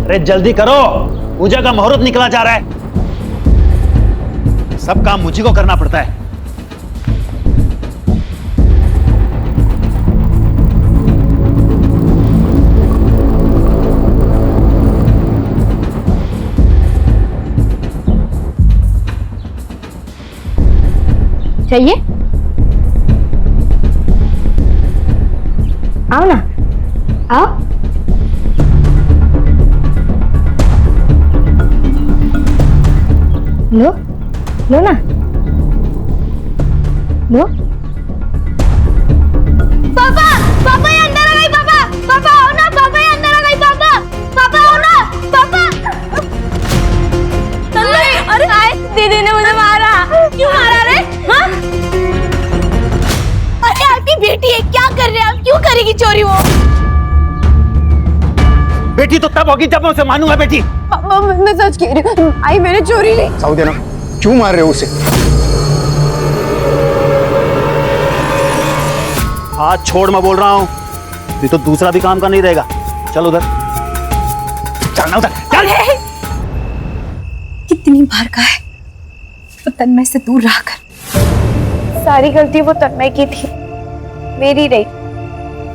अरे जल्दी करो, पूजा का मुहूर्त निकला जा रहा है। सब काम मुझी को करना पड़ता है। चाहिए? आओ ना, आओ। लो, लो ना, लो। पापा, पापा ये अंदर आ गई। पापा, पापा आओ ना। पापा ये अंदर आ गई। पापा, पापा आओ ना। पापा। अरे दीदी ने मुझे मारा। क्यों मारा रे? हाँ? अरे आपकी बेटी है, क्या कर रहे हैं आप? क्यों करेगी चोरी वो? बेटी तो तब होगी जब मैं उसे मानूंगा। बेटी मैं सच कह रही हूँ, आई मैंने चोरी नहीं। साउदी ना, क्यों मार रहे हो उसे? हाथ छोड़, मैं बोल रहा हूँ। ये तो दूसरा भी काम का नहीं रहेगा। चल उधर, चलना उधर, चल। कितनी बार कहा है वो तन्मय से दूर रहा कर। सारी गलती वो तन्मय की थी, मेरी नहीं।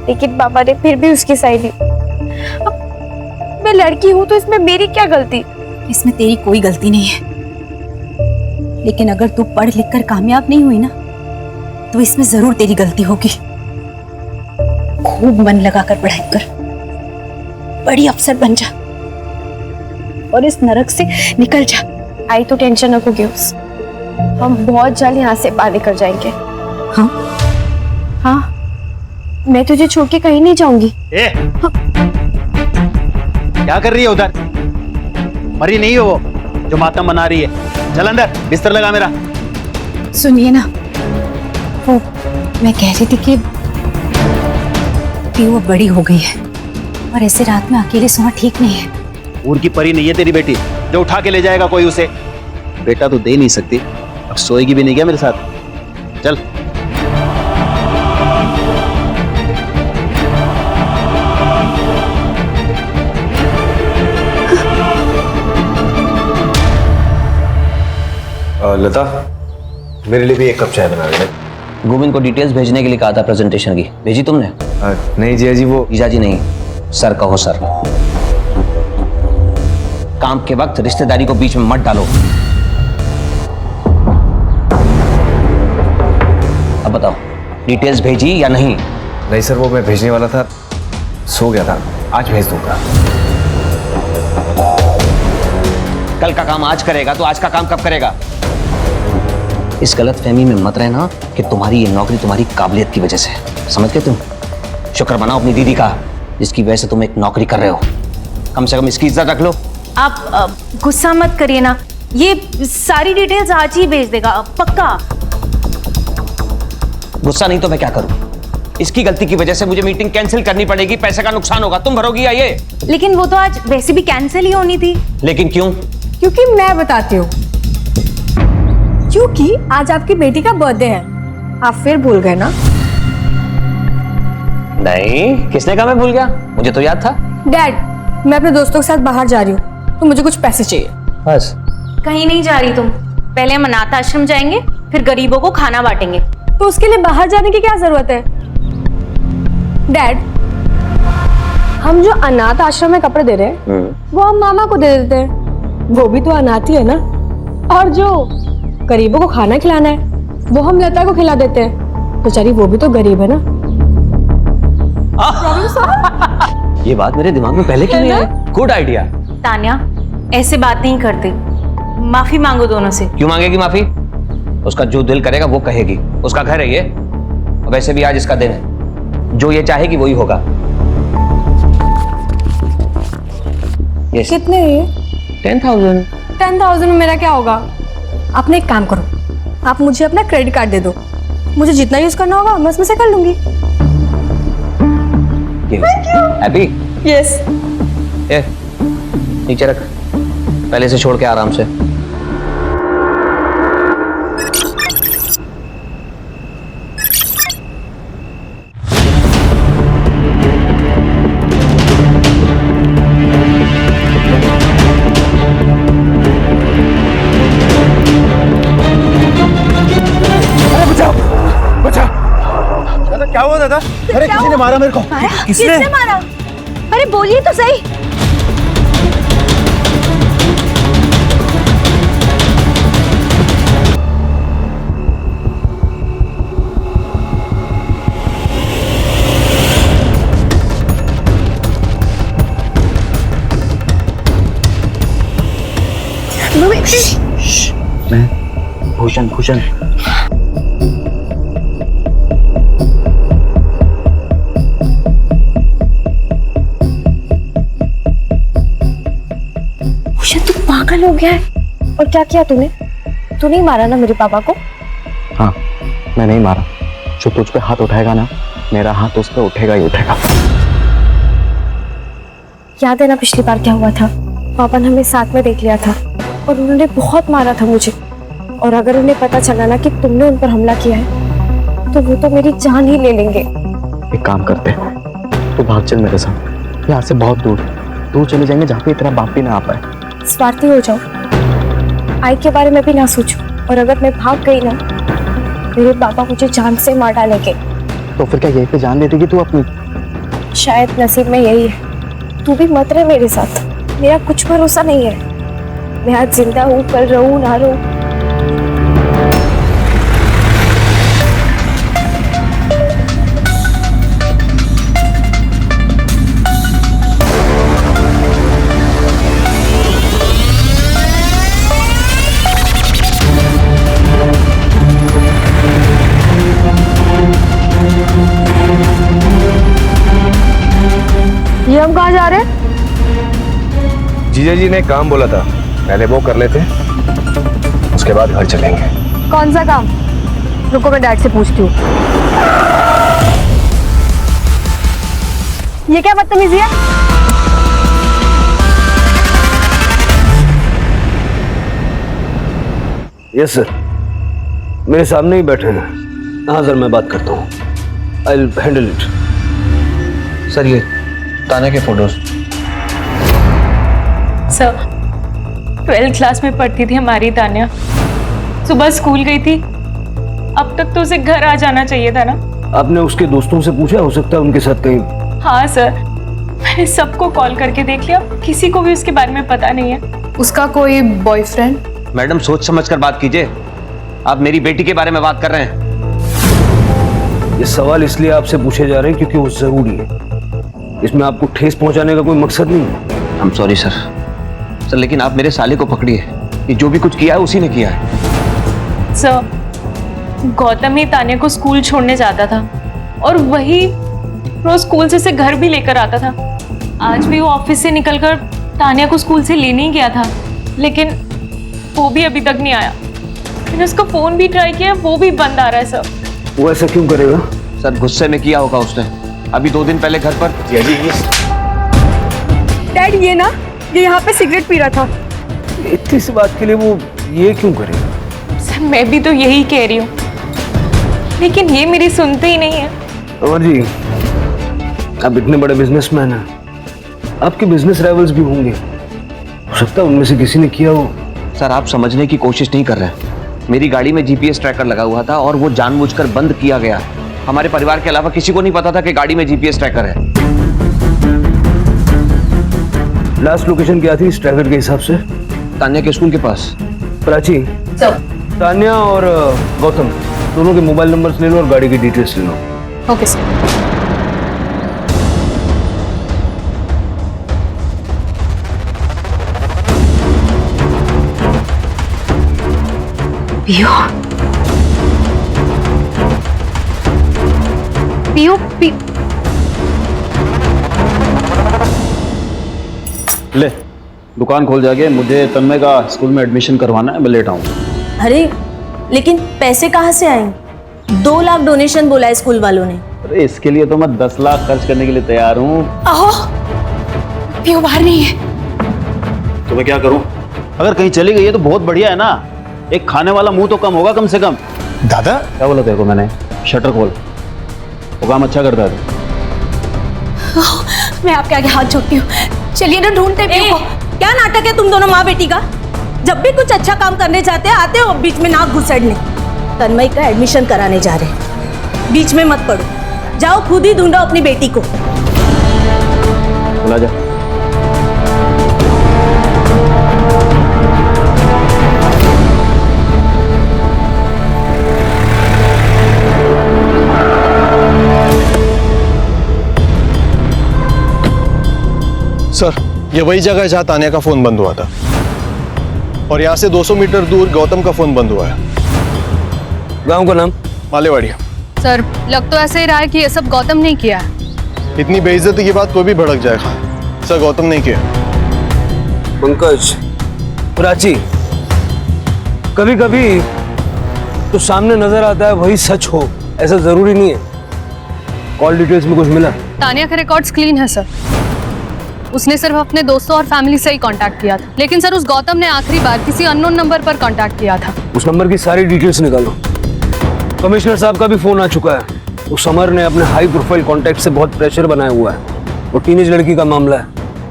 लेकिन पापा ने फिर भी उसकी साइड ली। अब मैं लड़की हूं तो इसमें मेरी क्या गलती? इसमें तेरी कोई गलती नहीं है, लेकिन अगर तू पढ़ लिख कर कामयाब नहीं हुई ना, तो इसमें जरूर तेरी गलती होगी। खूब मन लगाकर पढ़ाई कर, बड़ी अफसर बन जा और इस नरक से निकल जा। आई तो टेंशन नको गिव्स, हम बहुत जल्द यहाँ से बाहर निकल जाएंगे। हाँ हाँ, मैं तुझे छोड़ के कहीं नहीं जाऊंगी। क्या कर रही है उधर? मरी नहीं हो वो जो मातम बना रही है। चल अंदर, बिस्तर लगा मेरा। सुनिए ना, वो मैं कह रही थी कि वो बड़ी हो गई है और ऐसे रात में अकेले सोना ठीक नहीं है। ऊर की परी नहीं है तेरी बेटी जो उठा के ले जाएगा कोई उसे। बेटा तो दे नहीं सकती, अब सोएगी भी नहीं क्या मेरे साथ? चल। लता, मेरे लिए भी एक कप चाय बना दे। गोविंद को डिटेल्स भेजने के लिए कहा था प्रेजेंटेशन की, भेजी तुमने? नहीं जिया जी, वो जीजा जी नहीं, सर कहो सर। काम के वक्त रिश्तेदारी को बीच में मत डालो। अब बताओ, डिटेल्स भेजी या नहीं? नहीं सर, वो मैं भेजने वाला था, सो गया था। आज भेज दूंगा। कल का काम आज करेगा तो आज का काम कब करेगा? इस गलत फहमी में मत रहना कि तुम्हारी ये नौकरी तुम्हारी काबिलियत की वजह से है। समझ गए तुम? शुक्र मनाओ अपनी दीदी का, जिसकी वजह से तुम एक नौकरी कर रहे हो। कम से कम इसकी इज्जत रख लो। आप गुस्सा मत करिए ना, ये सारी डिटेल्स आज ही भेज देगा पक्का। गुस्सा नहीं तो मैं क्या करूं? इसकी गलती की वजह से मुझे मीटिंग कैंसिल करनी पड़ेगी, पैसे का नुकसान होगा। तुम भरोगी या ये? लेकिन वो तो आज वैसे भी कैंसिल ही होनी थी। लेकिन क्यों? क्योंकि मैं बताती हूँ, क्योंकि आज आपकी बेटी का बर्थडे है। आप फिर भूल गए ना? नहीं, किसने कहा मैं भूल गया? मुझे तो याद था। डैड, मैं अपने दोस्तों के साथ बाहर जा रही हूँ, तो मुझे कुछ पैसे चाहिए। बस? कहीं नहीं जा रही तुम, पहले हम अनाथ आश्रम जाएंगे, फिर गरीबों को खाना बांटेंगे। तो उसके लिए बाहर जाने की क्या जरूरत है? डैड, हम जो अनाथ आश्रम में कपड़े दे रहे हैं वो हम मामा को दे देते हैं, वो भी तो अनाथ ही है ना। और जो गरीबों को खाना खिलाना है वो हम लता को खिला देते हैं, बेचारी वो भी तो गरीब है ना। ये बात मेरे दिमाग में पहले क्यों नहीं आई? Good idea. तान्या, ऐसे बात नहीं करते, माफी मांगो दोनों से। क्यों मांगेगी माफी? उसका जो दिल करेगा वो कहेगी, उसका घर है ये। वैसे भी आज इसका दिन है, जो ये चाहेगी वही होगा। कितने हैं? 10,000। 10,000 में मेरा क्या होगा? आपने एक काम करो, आप मुझे अपना क्रेडिट कार्ड दे दो, मुझे जितना यूज करना होगा मैं उसमें से कर लूंगी। हैप्पी? यस। ए, नीचे रख, पहले से छोड़ के आराम से। क्या हुआ दादा? अरे किसी ने मारा मेरे को। किसने मारा? अरे बोलिए तो सही। भूषण भूषण तू पागल हो गया है? और क्या किया तूने? तू नहीं मारा ना मेरे पापा को? हाँ, मैं नहीं मारा। जो तुझ पे हाथ उठाएगा ना, मेरा हाथ उस पे उठेगा ही उठेगा। याद है ना पिछली बार क्या हुआ था? पापा ने हमें साथ में देख लिया था और उन्होंने बहुत मारा था मुझे। और अगर उन्हें पता चला ना कि तुमने उन पर हमला किया है तो वो तो मेरी जान ही ले लेंगे। एक काम करते हैं, तू भाग चल मेरे साथ, यहाँ से बहुत दूर दूर चले जाएंगे जहाँ पे तेरा बाप भी ना आ पाए। स्वार्थी हो जाओ, आई के बारे में भी ना सोचो। और अगर मैं भाग गई ना, मेरे पापा मुझे जान से मार डालेंगे। तो फिर क्या यही पे जान दे देगी तू अपनी? शायद नसीब में यही है। तू भी मत रहे मेरे साथ, मेरा कुछ भरोसा नहीं है। मैं आज जिंदा हूँ, कल रहूँ ना रहूँ। ये हम कहाँ जा रहे हैं? जीजा जी ने काम बोला था, पहले वो कर लेते, उसके बाद घर चलेंगे। कौन सा काम? रुको मैं डैड से पूछती हूँ। ये क्या बदतमीजी है? यस सर, मेरे सामने ही बैठे हैं। हाँ सर, मैं बात करता हूँ। I will handle it. Sir ये तान्या के फोटोज। सर 12th क्लास में पढ़ती थी हमारी तान्या। सुबह स्कूल गई थी, अब तक तो उसे घर आ जाना चाहिए था ना। आपने उसके दोस्तों से पूछा? हो सकता है उनके साथ कहीं। हाँ सर, मैंने सबको कॉल करके देख लिया, किसी को भी उसके बारे में पता नहीं है। उसका कोई बॉयफ्रेंड? मैडम सोच समझ कर बात कीजिए, आप मेरी बेटी के बारे में बात कर रहे हैं। ये सवाल इसलिए आपसे पूछे जा रहे हैं क्योंकि वो जरूरी है। इसमें आपको ठेस पहुंचाने का कोई मकसद नहीं है। आई एम सॉरी सर, लेकिन आप मेरे साले को पकड़िए, कि जो भी कुछ किया है उसी ने किया है। सर गौतम ही तान्या को स्कूल छोड़ने जाता था और वही रोज स्कूल से उसे घर भी लेकर आता था। आज भी वो ऑफिस से निकलकर तान्या को स्कूल से लेने ही गया था, लेकिन वो भी अभी तक नहीं आया। मैंने उसका फोन भी ट्राई किया, वो भी बंद आ रहा है सर। वो ऐसा क्यों करेगा? सर गुस्से में किया होगा उसने, अभी 2 दिन पहले घर पर। डैड ये ना, ये यहाँ पे सिगरेट पी रहा था। इतनी सी बात के लिए वो ये क्यों करेगा? सर मैं भी तो यही कह रही हूँ, लेकिन ये मेरी सुनते ही नहीं है। अमर जी, आप इतने बड़े बिजनेसमैन हैं, आपके बिजनेस राइवल्स भी होंगे, हो सकता है उनमें से किसी ने किया हो। सर आप समझने की कोशिश नहीं कर रहे हैं। मेरी गाड़ी में जीपीएस ट्रैकर लगा हुआ था और वो जानबूझकर बंद किया गया। हमारे परिवार के अलावा किसी को नहीं पता था कि गाड़ी में जीपीएस ट्रैकर है। लास्ट लोकेशन क्या थी इस ट्रैकर के हिसाब से? तान्या के स्कूल के पास। प्राची, तान्या और गौतम दोनों के मोबाइल नंबर्स ले लो और गाड़ी की डिटेल्स ले लो। Okay sir. पियो पियो ले दुकान खोल जाके मुझे तन्मय का स्कूल में एडमिशन करवाना है, मैं लेट आऊंगा। अरे लेकिन पैसे कहाँ से आए? 2 लाख डोनेशन बोला है स्कूल वालों ने। अरे इसके लिए तो मैं 10 लाख खर्च करने के लिए तैयार हूँ। आहो, पीयू बाहर नहीं है। तो मैं क्या करूँ? अगर कहीं चली गई है तो बहुत बढ़िया है ना, एक खाने वाला मुंह तो कम होगा कम से कम। दादा क्या बोला तेरे को मैंने? शटर खोल, वो काम अच्छा करता है। मैं आपके आगे हाथ जोड़ती हूँ, चलिए ना ढूंढते पीयू को। क्या नाटक है तुम दोनों माँ बेटी का? जब भी कुछ अच्छा काम करने जाते हैं आते हो बीच में नाक घुसेड़ने। तन्मय का एडमिशन कराने जा रहे हैं, बीच में मत पड़ो, जाओ खुद ही ढूंढो अपनी बेटी को। बोला जा। सर, ये वही जगह है जहां तानिया का फोन बंद हुआ था और यहाँ से 200 मीटर दूर गौतम का फोन बंद हुआ है। गांव का नाम? मालेवाड़िया। सर लग तो ऐसे ही रहा है कि ये सब गौतम ने किया है। इतनी बेइज्जती की बात कोई भी भड़क जाएगा। सर गौतम नहीं किया। पंकज, प्राची, कभी कभी तो सामने नजर आता है वही सच हो, ऐसा जरूरी नहीं है। कॉल डिटेल्स में कुछ मिला? तानिया के रिकॉर्ड्स क्लीन है सर। उसने सिर्फ अपने दोस्तों और फैमिली से ही कांटेक्ट किया था, लेकिन सर उस गौतम ने आखिरी बार किसी अननोन नंबर पर कांटेक्ट किया था। उस नंबर की सारी डिटेल्स निकालो। कमिश्नर साहब का भी फोन आ चुका है। उस समर ने अपने हाई प्रोफाइल कॉन्टैक्ट से बहुत प्रेशर बनाया हुआ है और टीनेज लड़की का मामला है,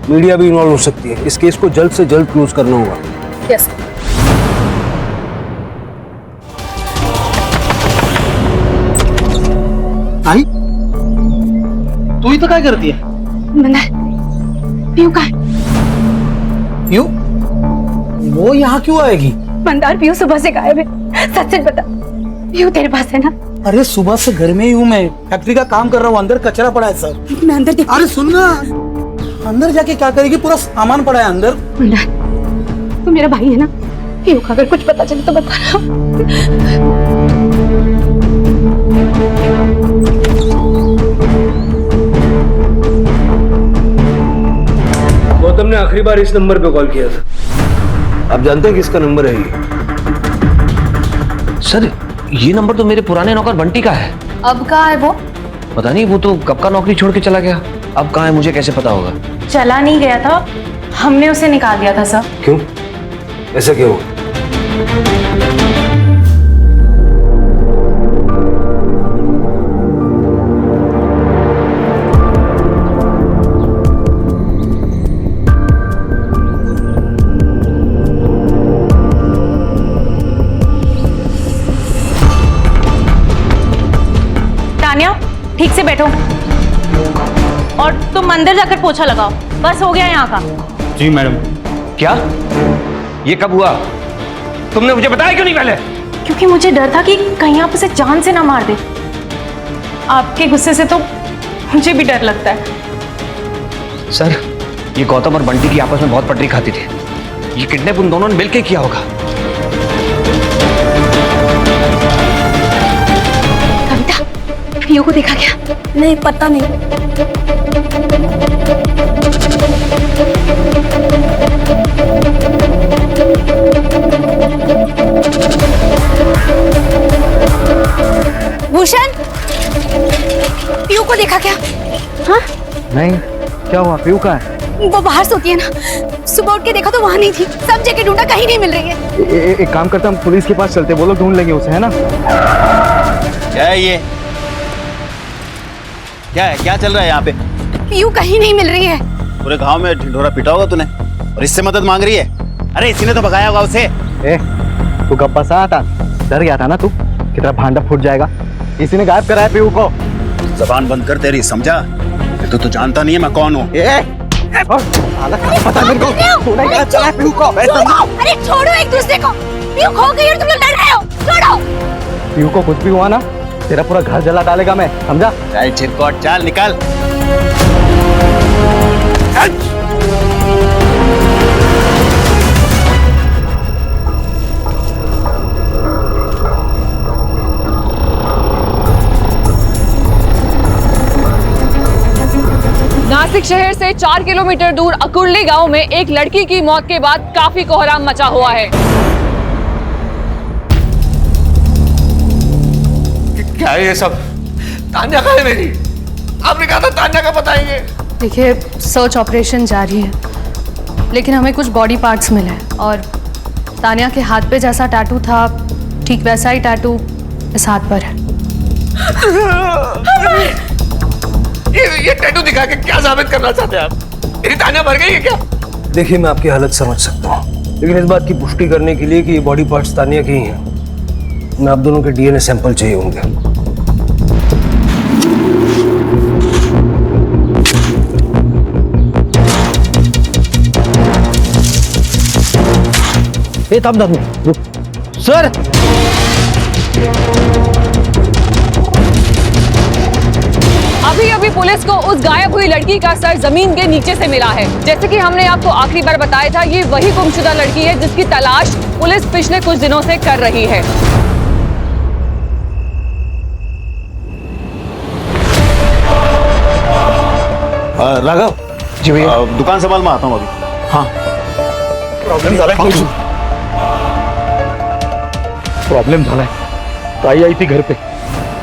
मीडिया भी इन्वॉल्व हो सकती है। इस केस को जल्द से जल्द क्लोज करना होगा। यस। आई तू ही तो क्या करती है? मंदार, पीयू कहाँ है? क्यों? वो यहाँ क्यों आएगी? मंदार, पीयू सुबह से गायब है। सच सच बता, पीयू तेरे पास है ना? अरे सुबह से घर में ही हूँ मैं, फैक्ट्री का काम कर रहा हूँ, अंदर कचरा पड़ा है सर। मैं अंदर देख। अरे सुन ना, अंदर जाके क्या करेगी? पूरा सामान पड़ा है अंदर। मंदार, तू मेरा भाई है ना? पीयू का अगर कुछ पता चले तो बता। गौतम ने आखिरी बार इस नंबर पे कॉल किया था। आप जानते हैं किसका नंबर है ये? सर ये नंबर तो मेरे पुराने नौकर बंटी का है। अब कहाँ है वो? पता नहीं, वो तो कब का नौकरी छोड़ के चला गया। अब कहाँ है मुझे कैसे पता होगा? चला नहीं गया था, हमने उसे निकाल दिया था सर। क्यों? ऐसा क्यों? तानिया ठीक से बैठो और तुम अंदर जाकर पोछा लगाओ। बस हो गया यहाँ का। जी मैडम। क्या? ये कब हुआ? तुमने मुझे बताया क्यों नहीं पहले? क्योंकि मुझे डर था कि कहीं आप उसे जान से ना मार दे। आपके गुस्से से तो मुझे भी डर लगता है। सर ये गौतम और बंटी की आपस में बहुत पटरी खाती थी। ये किडनैप उन दोनों ने मिलकर किया होगा। कविता, पीयू को देखा क्या? नहीं पता नहीं। भूषण, पीयू को देखा क्या? हाँ? नहीं, क्या हुआ? पीयू कहाँ है? वो बाहर सोती है ना, सुबह उठ के देखा तो वहाँ नहीं थी। सब जगह ढूंढा, कहीं नहीं मिल रही है। एक काम करता, हम पुलिस के पास चलते, वो लोग ढूंढ लेंगे उसे, है ना? क्या है ये? क्या है? क्या चल रहा है यहाँ पे? पीयू कहीं नहीं मिल रही है। पूरे गांव में ढिंढोरा पीटा होगा तूने और इससे मदद मांग रही है? अरे इसी ने तो भगाया होगा उसे। तू गप्पा सा था, डर गया था ना तू कि तेरा भांडा फूट जाएगा। इसी ने गायब कराया पीयू को। जबान बंद कर तेरी, समझा? तो जानता नहीं है मैं कौन हूँ। पता मेरे को, तूने क्या चला पीयू को? अरे छोड़ो एक दूसरे को। पीयू खो गई और तुम लोग डर रहे हो। छोड़ो। पीयू को कुछ भी हुआ ना, तेरा पूरा घर जला डालेगा मैं, समझा? चल चिरकोट, चल निकल। नासिक शहर से 4 किलोमीटर दूर अकुर्ली गांव में एक लड़की की मौत के बाद काफी कोहराम मचा हुआ है। क्या है ये सब? तान्या कहाँ है मेरी? आपने कहा था तान्या का बताएंगे। देखिए, सर्च ऑपरेशन जारी है, लेकिन हमें कुछ बॉडी पार्ट्स मिले और तान्या के हाथ पे जैसा टैटू था, ठीक वैसा ही टैटू इस हाथ पर है। ये टैटू दिखा के क्या साबित करना चाहते हैं आप? मेरी तान्या मर गई है क्या? देखिए, मैं आपकी हालत समझ सकता हूँ, लेकिन इस बात की पुष्टि करने के लिए कि ये बॉडी पार्ट्स तान्या के ही हैं, मैं आप दोनों के डीएनए सैंपल चाहिए होंगे। सर, अभी अभी पुलिस को उस गायब हुई लड़की का सर जमीन के नीचे से मिला है। जैसे कि हमने आपको आखिरी बार बताया था, ये वही गुमशुदा लड़की है जिसकी तलाश पुलिस पिछले कुछ दिनों से कर रही है। राघव जी भैया। दुकान संभाल, मैं आता हूँ अभी। हाँ, प्रॉब्लम झाला है। ताई आई थी घर पे,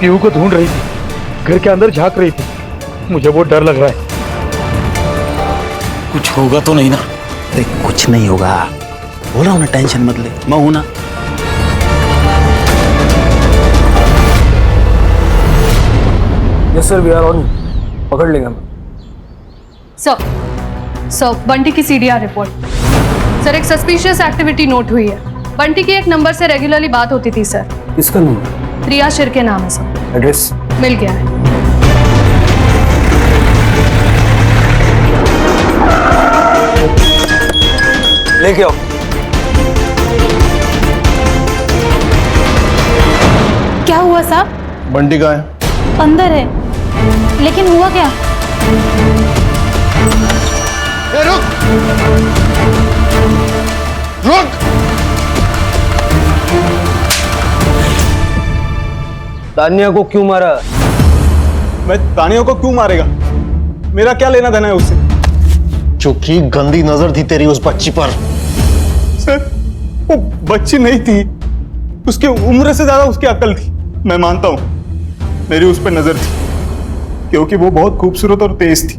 पीहू को ढूंढ रही थी, घर के अंदर झांक रही थी। मुझे बहुत डर लग रहा है। कुछ होगा तो नहीं ना? देख, कुछ नहीं होगा, बोला हूं ना, टेंशन मत ले, मैं हूं ना। Yes sir, we are on. पकड़ लेंगे हम। सर, बंटी की सीडीआर रिपोर्ट। सर, एक सस्पिशियस एक्टिविटी नोट हुई है। बंटी की एक नंबर से रेगुलरली बात होती थी सर। किसका नंबर? प्रिया शिर के नाम है सर। एड्रेस मिल गया है। लेके आओ। क्या हुआ साहब? बंटी कहाँ है? अंदर है, लेकिन हुआ क्या? ए, रुक रुक। तान्या को क्यों मारा? मैं तानिया को क्यों मारेगा? मेरा क्या लेना देना है उससे? चूंकि गंदी नजर थी तेरी उस बच्ची पर। सर, वो बच्ची नहीं थी, उसकी उम्र से ज्यादा उसकी अकल थी। मैं मानता हूं मेरी उस पर नजर थी, क्योंकि वो बहुत खूबसूरत और तेज थी।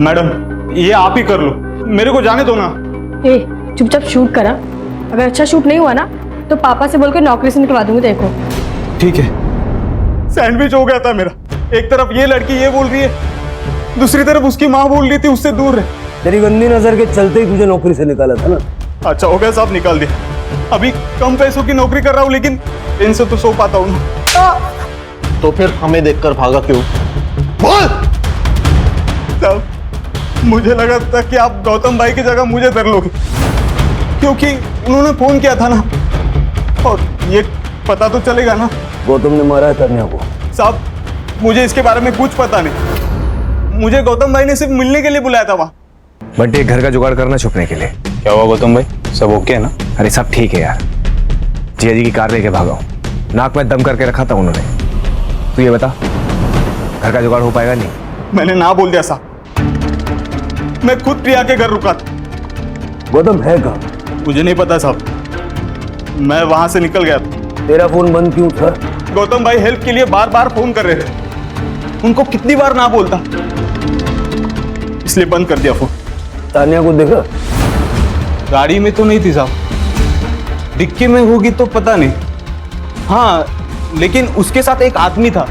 मैडम, ये आप ही कर लो, मेरे को जाने दो ना। ए, चुपचाप शूट करा। अगर अच्छा शूट नहीं हुआ ना तो पापा से बोल के नौकरी से निकलवा दूंगी। देखो, ठीक है। सैंडविच हो गया था मेरा। एक तरफ ये लड़की ये बोल रही है, दूसरी तरफ उसकी माँ बोल रही थी उससे दूर रहे। तेरी गंदी नजर के चलते ही तुझे नौकरी से निकाला था ना। अच्छा हो गया साहब, निकाल दिया। अभी कम पैसों की नौकरी कर रहा हूँ, लेकिन इनसे तो सो पाता हूँ ना। तो फिर हमें देखकर भागा क्यों? बोल। साहब, मुझे लगा था कि आप गौतम भाई की जगह मुझे धर लोगे, क्योंकि उन्होंने फोन किया था ना, और ये पता तो चलेगा ना। गौतम ने मारा है तान्या को। साहब, मुझे इसके बारे में कुछ पता नहीं। मुझे गौतम भाई ने सिर्फ मिलने के लिए बुलाया था वहाँ। बंटी, एक घर का जुगाड़ करना छुपने के लिए। क्या हुआ गौतम भाई, सब ओके है ना? अरे सब ठीक है यार, जिया जी की कार लेके भागा हूँ। नाक में दम करके रखा था उन्होंने। तू ये बता, घर का जुगाड़ हो पाएगा? नहीं, मैंने ना बोल दिया साहब, मैं खुद प्रिया के घर रुका था। गौतम है कहाँ? मुझे नहीं पता साहब, मैं वहां से निकल गया था। तेरा फोन बंद क्यों था? गौतम भाई हेल्प के लिए बार बार फोन कर रहे थे, उनको कितनी बार ना बोलता, इसलिए बंद कर दिया फोन। तान्या को देखा? गाड़ी में तो नहीं थी साहब, डिक्की में होगी तो पता नहीं। हाँ, लेकिन उसके साथ एक आदमी था,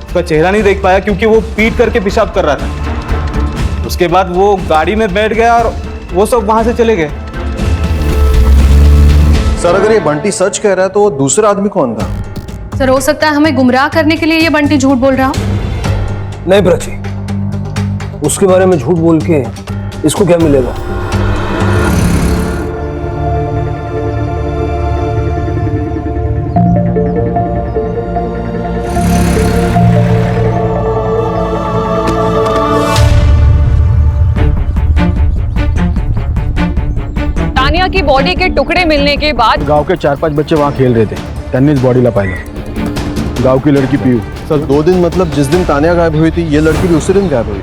उसका चेहरा नहीं देख पाया क्योंकि वो पीट करके पेशाब कर रहा था। उसके बाद वो गाड़ी में बैठ गया और वो सब वहां से चले गए। सर, अगर ये बंटी सच कह रहा है तो वो दूसरा आदमी कौन था? सर, हो सकता है हमें गुमराह करने के लिए ये बंटी झूठ बोल रहा हो। नहीं प्राची, उसके बारे में झूठ बोल के इसको क्या मिलेगा? तानिया की बॉडी के टुकड़े मिलने के बाद गांव के 4-5 बच्चे वहाँ खेल रहे थे, त्यांनीच बॉडीला पाहिलं. गांव की लड़की पीयू. सर 2 दिन मतलब जिस दिन तानिया गायब हुई थी ये लड़की भी उसी दिन गायब हुई.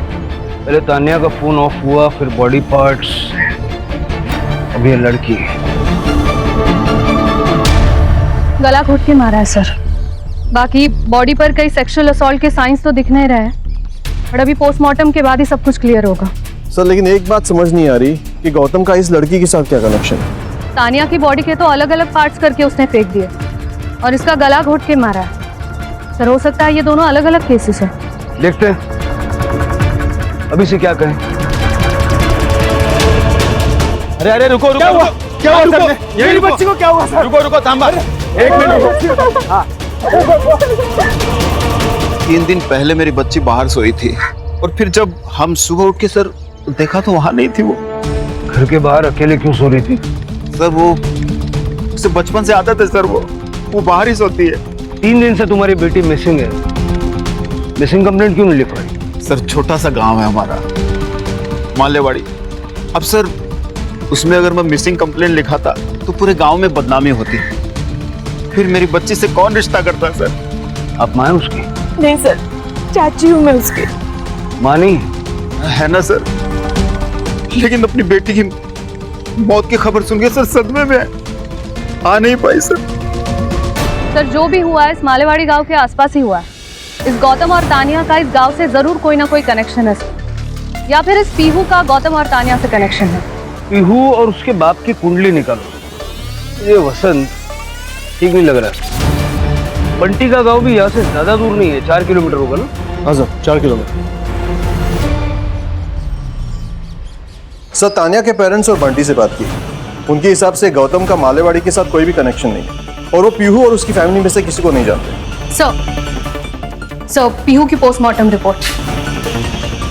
पहले तानिया का फोन ऑफ हुआ, फिर बॉडी पार्ट्स, अब ये लड़की. गला घोट के मारा है सर. बाकी बॉडी पर कई सेक्सुअल असॉल्ट के साइंस तो दिख नहीं रहे हैं, पर अभी पोस्टमार्टम के बाद ही सब कुछ क्लियर होगा. सर लेकिन एक बात समझ नहीं आ रही कि गौतम का इस लड़की के साथ क्या कनेक्शन है. तानिया की बॉडी के तो अलग अलग पार्ट्स करके उसने फेंक दिए और इसका गला घोट के मारा है. सर हो सकता है ये दोनों अलग अलग केसेस हैं. देखते हैं अभी से क्या कहें. अरे अरे रुको रुको रुको. क्या हुआ सर? मेरी बच्ची को क्या हुआ सर? रुको रुको थांबा. 1 मिनट रुको. हाँ. 3 दिन पहले मेरी बच्ची बाहर सोई थी और फिर जब हम सुबह उठ के सर देखा तो वहां नहीं थी वो. घर के बाहर अकेले क्यों सो रही थी? सर वो उसे बचपन से आदत है सर, वो बाहर ही सोती है. 3 दिन से तुम्हारी बेटी मिसिंग है. मिसिंग कंप्लेंट क्यों नहीं लिखवाई? सर छोटा सा गांव है हमारा, मालेवाड़ी. अब सर उसमें अगर मैं मिसिंग कंप्लेंट लिखाता तो पूरे गांव में बदनामी होती. फिर मेरी बच्ची से कौन रिश्ता करता सर? आप मां हैं उसकी? नहीं सर, चाची हूँ मैं उसकी. मां नहीं है ना सर, लेकिन अपनी बेटी की मौत की खबर सुन के सर सदमे में आ नहीं पाई सर. सर जो भी हुआ है इस मालेवाड़ी गांव के आसपास ही हुआ है. इस गौतम और तानिया का इस गांव से जरूर कोई ना कोई कनेक्शन है सर, या फिर इस पीहू का गौतम और तानिया से कनेक्शन है. पीहू और उसके बाप की कुंडली निकालो. ये वसंत ठीक नहीं लग रहा है. बंटी का गांव भी यहाँ से ज्यादा दूर नहीं है, 4 किलोमीटर होगा ना? हाँ सर 4 किलोमीटर. सर तानिया के पेरेंट्स और बंटी से बात की, उनके हिसाब से गौतम का मालेवाड़ी के साथ कोई भी कनेक्शन नहीं और वो पीहू और उसकी फैमिली में से किसी को नहीं जानते. सर पीहू की पोस्टमार्टम रिपोर्ट.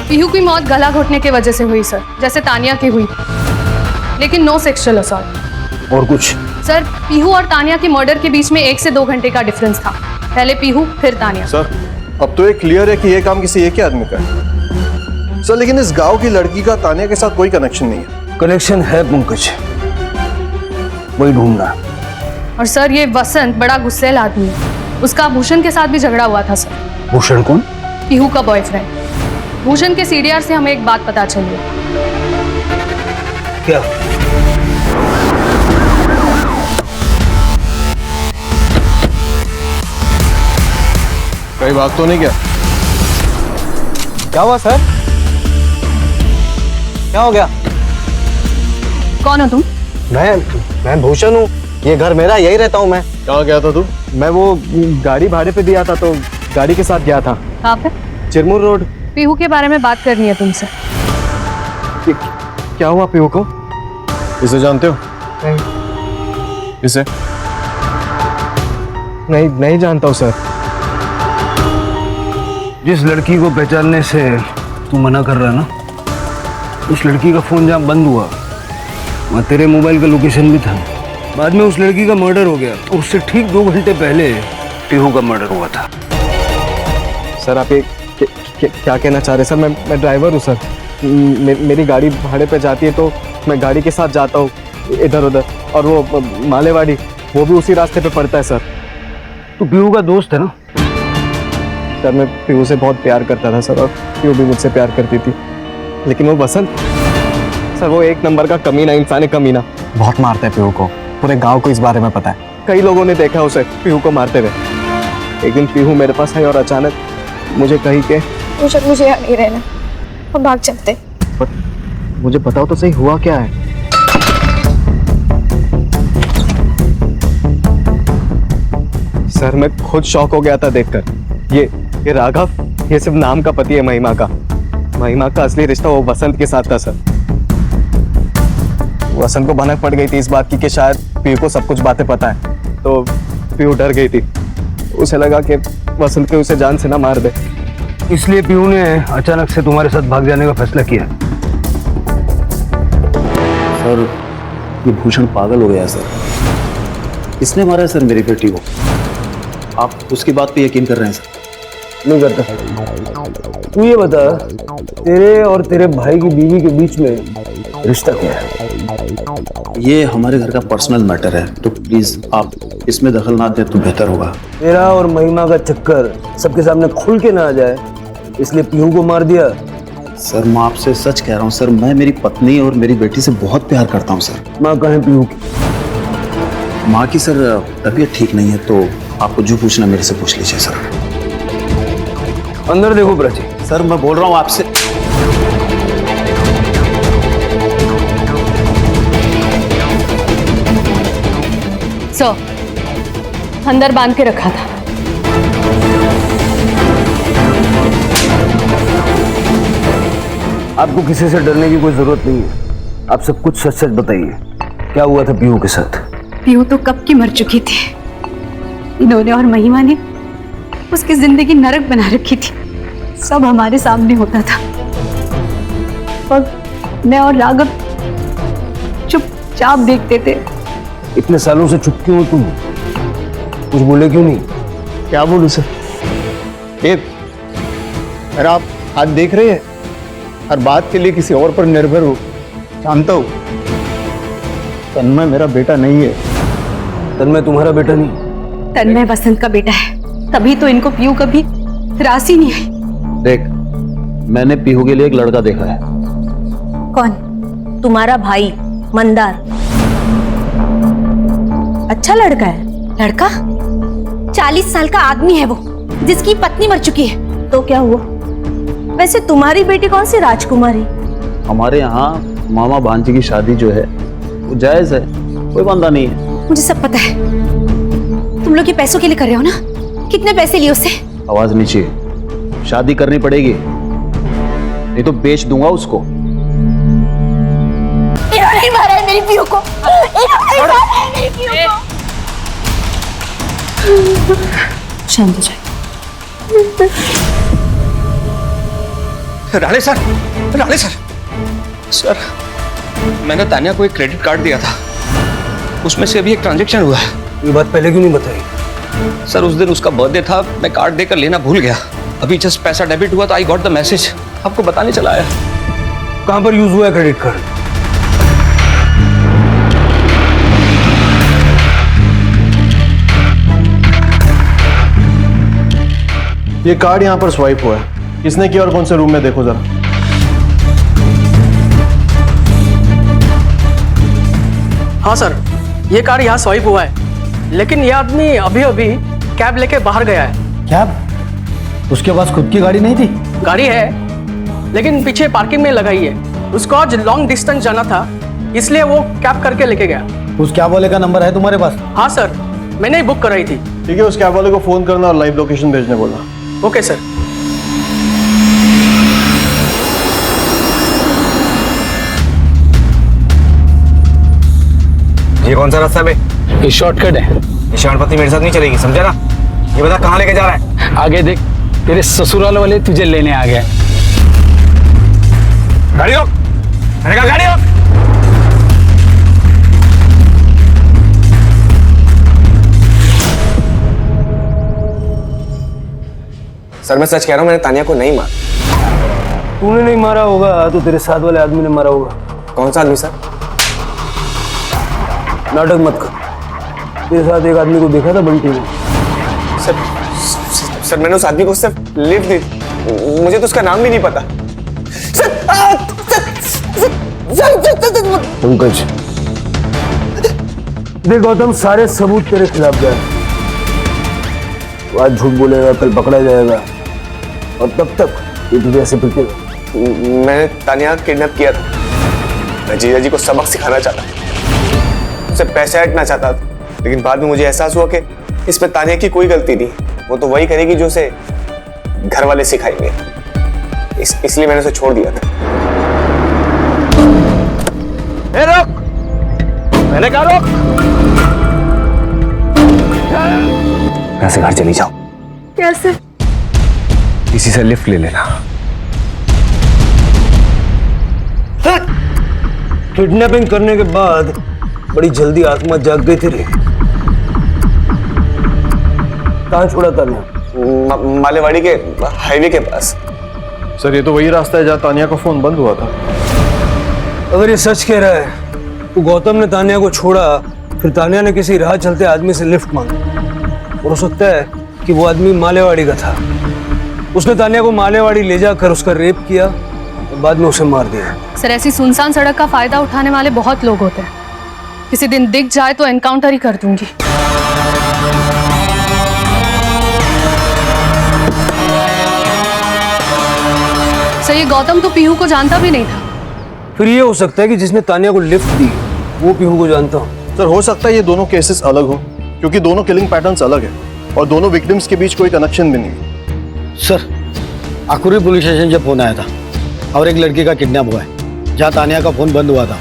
पीहू की मौत गला घोटने की वजह से हुई सर, जैसे तानिया की हुई, लेकिन नो सेक्सुअल असॉल्ट. और कुछ? सर पीहू और तानिया की मर्डर के बीच में 1 से 2 घंटे का डिफरेंस था. पहले पीहू फिर तानिया. सर अब तो ये क्लियर है कि ये काम किसी एक ही आदमी का है. सर लेकिन इस गांव की लड़की का तानिया के साथ कोई कनेक्शन नहीं है. कनेक्शन है पंकज, वही ढूंढना. और सर ये वसंत बड़ा गुस्सैल आदमी है, उसका भूषण के साथ भी झगड़ा हुआ था सर. भूषण कौन? पीहू का बॉयफ्रेंड. भूषण के सीडीआर से हमें एक बात पता चली है. क्या? कहीं बात तो नहीं क्या? क्या हुआ सर? क्या हो गया? कौन हो तुम? मैं भूषण हूँ. ये घर मेरा, यही रहता हूँ मैं. कहाँ गया था तू? मैं वो गाड़ी भाड़े पे दिया था तो गाड़ी के साथ गया था. कहाँ पे? चिरमुर रोड. पीहू के बारे में बात करनी है तुमसे. क्या हुआ पीहू को? इसे जानते हो? नहीं. इसे? नहीं जानता हूँ सर. जिस लड़की को पहचानने से तू मना कर रहा है ना, उस लड़की का फोन जहाँ बंद हुआ वहाँ तेरे मोबाइल का लोकेशन भी था. बाद में उस लड़की का मर्डर हो गया और उससे ठीक 2 घंटे पहले पीहू का मर्डर हुआ था. सर आप ये क्या कहना चाह रहे हैं? सर मैं ड्राइवर हूँ सर. मेरी गाड़ी भाड़े पे जाती है तो मैं गाड़ी के साथ जाता हूँ इधर उधर, और वो मालेवाड़ी वो भी उसी रास्ते पे पड़ता है सर. तू पीहू का दोस्त है ना? सर मैं पीहू से बहुत प्यार करता था सर, और पीहू भी मुझसे प्यार करती थी. लेकिन वो बसंत सर, वो 1 नंबर का कमीना इंसान है. कमीना बहुत मारता है पीहू को. पूरे गांव को इस बारे में पता है. कई लोगों ने देखा उसे पीहू को मारते हुए. एक दिन पीहू मेरे पास आई और अचानक मुझे कही के मुझे यहाँ नहीं रहना, हम भाग चलते. मुझे बताओ तो सही हुआ क्या है? सर मैं खुद शॉक हो गया था देखकर. ये राघव, ये सिर्फ नाम का पति है महिमा का. महिमा का असली रिश्ता वो वसंत के साथ था सर. वसंत को भनक पड़ गई थी इस बात की कि शायद पीहू को सब कुछ बातें पता है, तो पीहू डर गई थी. उसे लगा कि वसंत के उसे जान से ना मार दे, इसलिए पीहू ने अचानक से तुम्हारे साथ भाग जाने का फैसला किया. सर ये भूषण पागल हो गया सर, इसने मारा है सर मेरी बेटी को. आप उसकी बात पे यकीन कर रहे हैं सर? नहीं करता। तू ये बता, तेरे और तेरे भाई की बीवी के बीच में रिश्ता क्या है? ये हमारे घर का पर्सनल मैटर है, तो प्लीज आप इसमें दखल ना दें तो बेहतर होगा। तेरा और महिमा का चक्कर सबके सामने खुल के ना आ जाए, इसलिए पीहू को मार दिया। सर मैं आपसे सच कह रहा हूँ सर, मैं मेरी पत्नी और मेरी बेटी से बहुत प्यार करता हूँ सर। माँ कहाँ है पीहू की? माँ की सर तबीयत ठीक नहीं है, तो आपको जो पूछना मेरे से पूछ लीजिए सर। अंदर देखो प्राची। सर मैं बोल रहा हूँ आपसे। सर, अंदर बांध के रखा था। आपको किसी से डरने की कोई जरूरत नहीं है। आप सब कुछ सच सच बताइए, क्या हुआ था पीहू के साथ? पीहू तो कब की मर चुकी थी। इन्होंने और महिमा ने उसकी जिंदगी नरक बना रखी थी। सब हमारे सामने होता था और मैं और राघव चुपचाप देखते थे। इतने सालों से चुप क्यों हो तुम? कुछ बोले क्यों नहीं? क्या बोलूं सर? ये अगर आप आज देख रहे हैं, हर बात के लिए किसी और पर निर्भर हो, जानता हूं तन्मय मेरा बेटा नहीं है। तन्मय तुम्हारा बेटा नहीं? तन्मय वसंत का बेटा है, तभी तो इनको पीहू कभी रास ही नहीं आई। देख, मैंने पीहू के लिए एक लड़का देखा है। कौन? तुम्हारा भाई मंदार। अच्छा लड़का है। लड़का? 40 साल का आदमी है वो, जिसकी पत्नी मर चुकी है। तो क्या हुआ? वैसे तुम्हारी बेटी कौन सी राजकुमारी? हमारे यहाँ मामा भांजी की शादी जो है वो जायज है, कोई बंदा नहीं है। मुझे सब पता है। तुम लोग ये पैसों के लिए कर रहे हो ना? कितने पैसे लिए उससे? आवाज नीचे। शादी करनी पड़ेगी, नहीं तो बेच दूंगा उसको। इन्होंने मारा है मेरी पीहू को। इन्होंने मारा है मेरी पीहू को। शांत हो जाए। Rane sir, Rane sir, sir मैंने तान्या को एक क्रेडिट कार्ड दिया था, उसमें से अभी एक ट्रांजैक्शन हुआ है। ये बात पहले क्यों नहीं बताई? सर उस दिन उसका बर्थडे था, मैं कार्ड देकर लेना भूल गया। अभी जस्ट पैसा डेबिट हुआ तो आई गॉट द मैसेज। आपको बताने चला आया। कहां पर यूज हुआ है क्रेडिट कार्ड? ये कार्ड यहाँ पर स्वाइप हुआ है। किसने किया और कौन से रूम में, देखो जरा। हाँ सर, ये कार्ड यहाँ स्वाइप हुआ है, लेकिन ये आदमी अभी अभी कैब लेके बाहर गया है। कैब? उसके पास खुद की गाड़ी नहीं थी? गाड़ी है, लेकिन पीछे पार्किंग में लगाई है। उसको आज लॉन्ग डिस्टेंस जाना था, इसलिए वो कैब करके लेके गया। उस कैब वाले का नंबर है तुम्हारे पास? हाँ सर, मैंने ही बुक कराई थी। ठीक है, उस कैब वाले को फोन करना और लाइव लोकेशन भेजने बोलना। Okay sir. ये कौन सा रास्ता है? ये शॉर्टकट है। ये शानपति मेरे साथ नहीं चलेगी, समझा ना? ये बता कहाँ लेके जा रहा है? आगे देख, तेरे ससुराल वाले तुझे लेने आ गए। गाड़ी रोक! मैंने कहा गाड़ी रोक! सर मैं सच कह रहा हूँ, मैंने तानिया को नहीं मारा। तूने नहीं मारा होगा तो तेरे साथ वाले आदमी ने मारा होगा। कौन सा आदमी सर? नाटक मत कर। तेरे साथ एक आदमी को देखा था बंटी ने। सर मैंने उस आदमी को सिर्फ लिफ्ट दी, मुझे तो उसका नाम भी नहीं पता। पंकज, देख गौतम, सारे सबूत तेरे खिलाफ गए। आज झूठ बोलेगा, कल पकड़ा जाएगा, और तब तक ये तुझे ऐसे पिटेगा। मैंने तानिया किडनैप किया था। मैं जीजा जी को सबक सिखाना चाहता था, उसे पैसे हटना चाहता था, लेकिन बाद में मुझे एहसास हुआ कि इसमें तानिया की कोई गलती नहीं। वो तो वही करेगी जो उसे घर वाले सिखाएंगे, इसलिए मैंने उसे छोड़ दिया था। रोक! मैंने कहा रोक! यहाँ से घर चली जाओ। कैसे? किसी से लिफ्ट ले लेना। किडनैपिंग करने के बाद बड़ी जल्दी आत्मा जाग गई थी रे। कहाँ छोड़ा था? मालेवाड़ी के हाईवे के पास। सर ये तो वही रास्ता है जहाँ तानिया का फोन बंद हुआ था। अगर ये सच कह रहा है तो गौतम ने तानिया को छोड़ा, फिर तानिया ने किसी राह चलते आदमी से लिफ्ट मांगी और हो सकता है कि वो आदमी मालेवाड़ी का था। उसने तानिया को मालेवाड़ी ले जाकर उसका रेप किया और बाद में उसे मार दिया। सर ऐसी सुनसान सड़क का फायदा उठाने वाले बहुत लोग होते हैं, किसी दिन दिख जाए तो एनकाउंटर ही कर दूंगी। सर ये गौतम तो पीहू को जानता भी नहीं था। फिर ये हो सकता है कि जिसने तानिया को लिफ्ट दी वो पीहू को जानता हो। सर हो सकता है ये दोनों केसेस अलग हो, क्योंकि दोनों किलिंग पैटर्न्स अलग है और दोनों विक्टिम्स के बीच कोई कनेक्शन भी नहीं। सर आकुरी पुलिस स्टेशन जब फोन आया था और एक लड़की का किडनैप हुआ है जहाँ तानिया का फोन बंद हुआ था।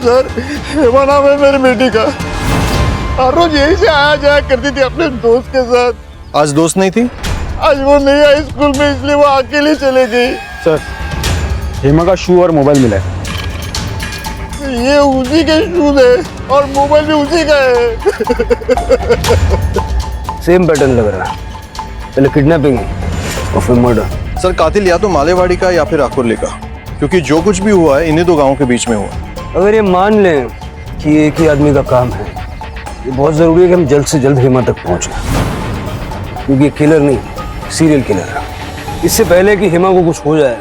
सर हेमा नाम है मेरी बेटी का, हर रोज यही से आया जाया करती थी अपने दोस्त के साथ। आज दोस्त नहीं थी? आज वो नहीं आई स्कूल में, इसलिए वो अकेली चले गई। सर हेमा का शू और मोबाइल मिला है। ये उसी के शूज है और मोबाइल भी उसी का है। सेम पैटर्न लग रहा है, पहले किडनैपिंग और फिर मर्डर। सर कातिल या तो मालेवाड़ी का या फिर आकुर्ली का, क्योंकि जो कुछ भी हुआ है इन्हीं दो गांवों के बीच में हुआ है। अगर ये मान लें कि एक ही आदमी का काम है, ये बहुत जरूरी है कि हम जल्द से जल्द हेमा तक पहुंचे, क्योंकि ये किलर नहीं सीरियल किलर है। इससे पहले कि हेमा को कुछ हो जाए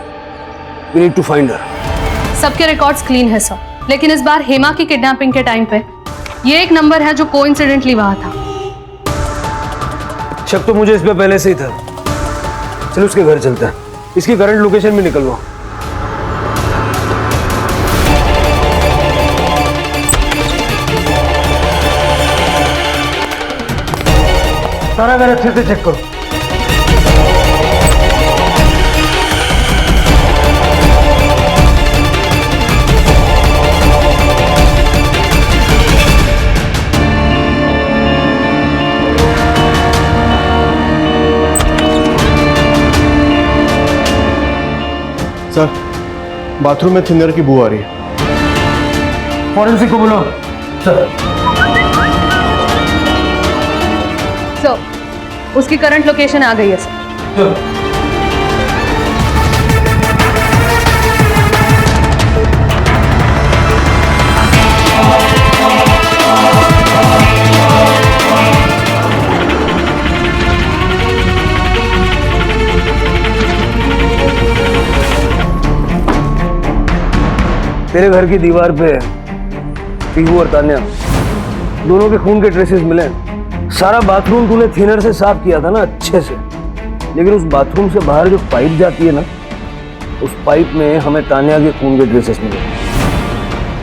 we need to find her. सबके रिकॉर्ड्स क्लीन है सर, लेकिन इस बार हेमा की किडनैपिंग के टाइम पे ये एक नंबर है जो कोइंसिडेंटली वहां था। शक तो मुझे इस पे पहले से ही था। चलो उसके घर चलते हैं, इसकी करंट लोकेशन भी निकलवा। सारा घर अच्छे से चेक करो। सर बाथरूम में थिनर की बू आ रही है। फॉरेंसिक को बुलाओ। सर उसकी करंट लोकेशन आ गई है सर। तेरे घर की दीवार पे पीहू और तान्या दोनों के खून के ट्रेसेस मिले। सारा बाथरूम तूने थिनर से साफ किया था ना अच्छे से, लेकिन उस बाथरूम से बाहर जो पाइप जाती है ना, उस पाइप में हमें तान्या के खून के ट्रेसेस मिले।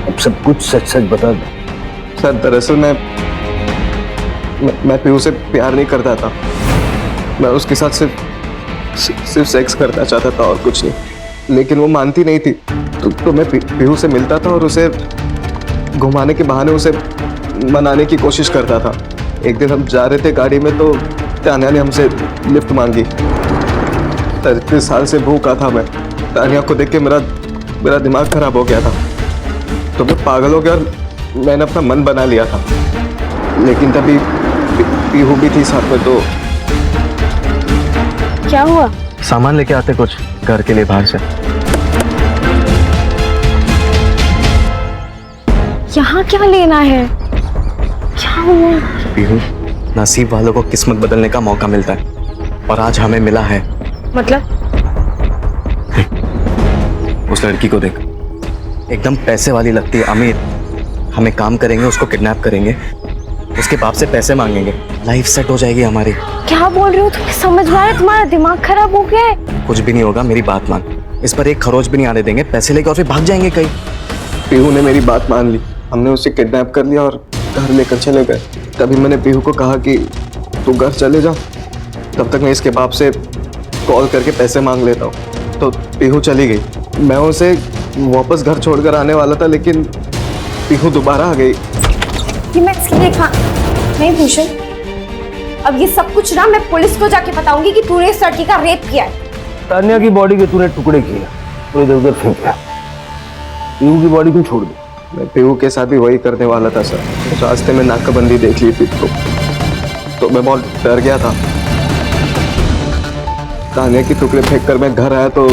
अब सब कुछ सच सच बता दो। सर दरअसल मैं पीहू से प्यार नहीं करता था, मैं उसके साथ सिर्फ सेक्स करना चाहता था और कुछ नहीं, लेकिन वो मानती नहीं थी। तो मैं पीहू से मिलता था और उसे घुमाने के बहाने उसे मनाने की कोशिश करता था। एक दिन हम जा रहे थे गाड़ी में तो तानिया ने हमसे लिफ्ट मांगी। 33 साल से भूखा था मैं, तानिया को देख के मेरा दिमाग खराब हो गया था, तो मैं पागल हो गया और मैंने अपना मन बना लिया था। लेकिन तभी पीहू भी थी साथ में। तो क्या हुआ? सामान लेके आते कुछ घर के लिए बाहर से। यहाँ क्या लेना है? क्या हुआ? पीहू, नसीब वालों को किस्मत बदलने का मौका मिलता है और आज हमें मिला है। मतलब? उस लड़की को देख, एकदम पैसे वाली लगती है, अमीर। हमें काम करेंगे, उसको किडनैप करेंगे, उसके बाप से पैसे मांगेंगे, लाइफ सेट हो जाएगी हमारी। क्या बोल रहे हो? तुम्हें समझ में आ रहा है? तुम्हारा दिमाग खराब हो गया है? कुछ भी नहीं होगा, मेरी बात मान। इस पर एक खरोच भी नहीं आने देंगे, पैसे लेके और फिर भाग जाएंगे कहीं। पीहू ने मेरी बात मान ली, हमने उसे किडनैप कर लिया और घर लेकर चले गए। तभी मैंने पीहू को कहा कि तू घर चले जा, तब तक मैं इसके बाप से कॉल करके पैसे मांग लेता हूँ। तो पीहू चली गई। मैं उसे वापस घर छोड़कर आने वाला था, लेकिन पीहू दोबारा आ गई। ये मैं इसलिए नहीं भूषण, अब ये सब कुछ ना मैं पुलिस को जाके बताऊंगी कि तूने इस लड़की का रेप किया है। तान्या की बॉडी के तूने टुकड़े किए और इधर उधर फेंके, पीहू की बॉडी क्यों छोड़ दी? मैं पीहू के साथ भी वही करने वाला था सर। रास्ते में नाकाबंदी देख ली थी तो मैं बहुत डर गया था। तान्या की टुकड़े फेंक कर मैं घर आया तो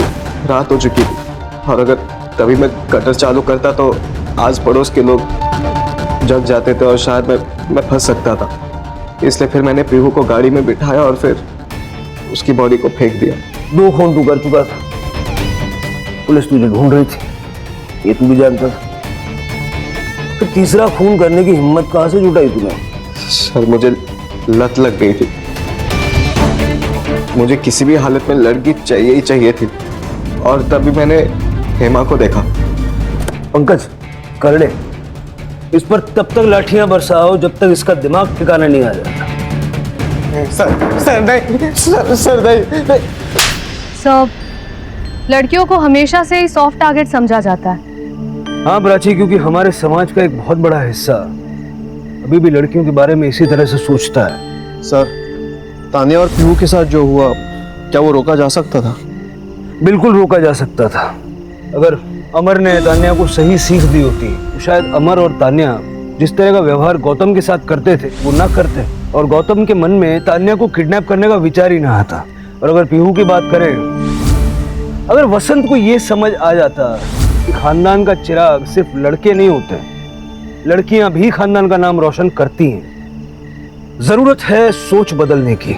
रात हो चुकी थी, और अगर तभी मैं कटर चालू करता तो आस पड़ोस के लोग जग जाते थे और शायद मैं फंस सकता था। इसलिए फिर मैंने पीहू को गाड़ी में बिठाया और फिर उसकी बॉडी को फेंक दिया। 2 खून तू कर चुका था, पुलिस तुझे ढूंढ रही थी, ये तू भी जानता था। तो तीसरा खून करने की हिम्मत कहां से जुटाई तूने? सर मुझे लत लग गई थी, मुझे किसी भी हालत में लड़की चाहिए ही चाहिए थी, और तभी मैंने हेमा को देखा। पंकज करड़े, इस पर तब तक लाठियां बरसाओ जब तक इसका दिमाग ठिकाना नहीं आ जाता। सर नहीं, सर नहीं। सब लड़कियों को हमेशा से ही सॉफ्ट टारगेट समझा जाता है। हाँ प्राची, क्योंकि हमारे समाज का एक बहुत बड़ा हिस्सा अभी भी लड़कियों के बारे में इसी तरह से सोचता है। सर, तान्या और पीहू के साथ जो हुआ, क्या वो रोका जा सकता था? बिल्कुल रोका जा सकता था। अगर अमर ने तान्या को सही सीख दी होती तो शायद अमर और तान्या जिस तरह का व्यवहार गौतम के साथ करते थे वो ना करते, और गौतम के मन में तान्या को किडनैप करने का विचार ही ना आता। और अगर पीहू की बात करें, अगर वसंत को ये समझ आ जाता कि खानदान का चिराग सिर्फ लड़के नहीं होते, लड़कियां भी खानदान का नाम रोशन करती हैं। जरूरत है सोच बदलने की।